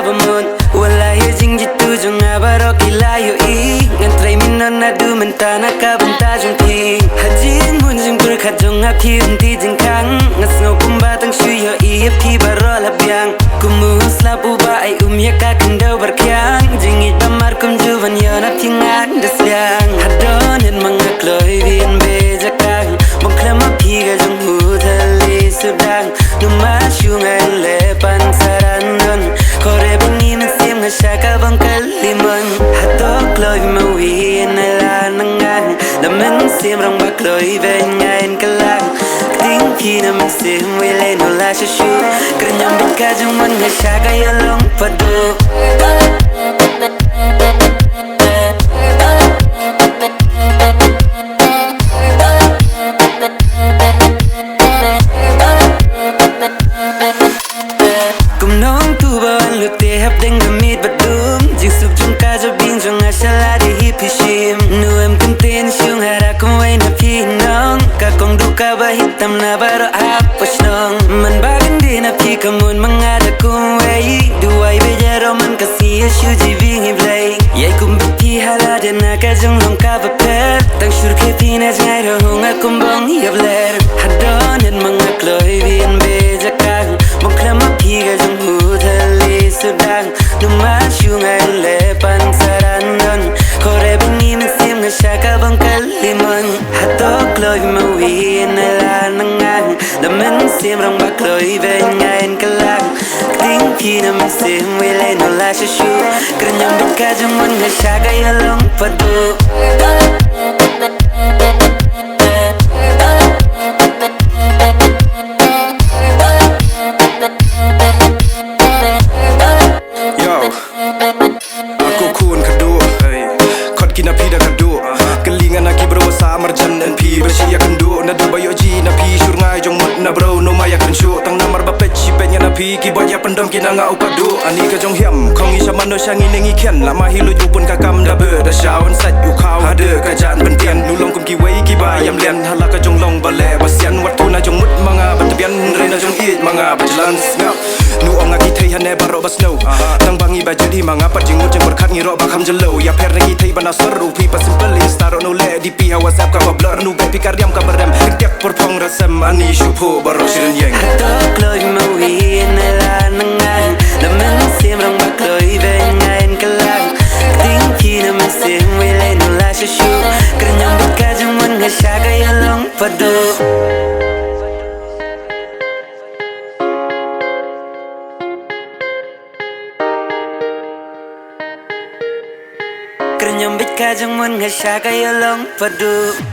bamun Wallahi jing jitu jong abarok ilayo I Ngantray minon na dumenta na kabanta jong ti Hajin mun jing berkat jong api unti jing kang Ngas ngau kumbatang syuyo I api barol habyang Kumus lapu ba ay umyaka kendau berkyang Jingit bamar kum juvan yon api ngan desyang Hadonin mga kloy bin bejakang Mongklam api ga jong hudali sudang Numasyu ngan lepan sarandon Kore bangin sim ngasaka bang kaliman Hato kloy mawi nala nangang Laman sim rang ba kloy benyain kalang Ting pina man sim wile no la shashu Kernyam bika jong man ngasaka yalong padu Hap deng gamit badum Jing sub jong ka jabing jong ashala di hipishim Nu em kuntin syung hara kumway na pinong Kakong duka ba hitam na baro apos nong Man bagan di na pi kamun mga da kumway Duway bejaro man kasi asyu jibing iblay Yay kumbapi hala din na ka jong long ka bapet Tang syur ke pinaj ngay rohong akumbong yabler Hadonin mga kloy bin bejakang Moklam api ga jong hudali sudang Numasyu ngay lepan sarandon Kore bangin sim ngasaka bang kaliman Hato kloy mawi nala nangang Laman sim rang ba kloy benyain kalang Ting pina man sim wile no la shashu Kernyam bika jong man ngasaka yalong padu Bersih akan do na do bayo ji na pi sur ngai jong mut na bro no maya kan show tang namar ba pet chi penya na pi ki baya pendam ki na nga upado ani ka jong hiam khong i sama no sang i nengi khen la ma hi lu ju pun ka kam da be da shawn sat yu khaw ha de ka jan ben tian nu long kum ki wei ki ba yam len hala ka jong long ba le ba sian wat tu na jong mut manga ba tabian re na jong i manga ba jalan ngap nu ong ki thei hane ba ro ba snow tang bangi ba jadi manga pa jing mut jeng berkhat ngi ro ba kham jelo ya per ngi thei ba na seru pi pa simple star no le di pi whatsapp ka ba blur nu be pikariam ka berem tiap porpong rasam ani shupo baro siren yeng Hato kloy mawi nala nangang Laman sim rang ba kloy benyain kalang Ting pina man sim wile no la shashu Kernyam bika jong man ngasaka yalong padu Kernyam bika jong man ngasaka yalong padu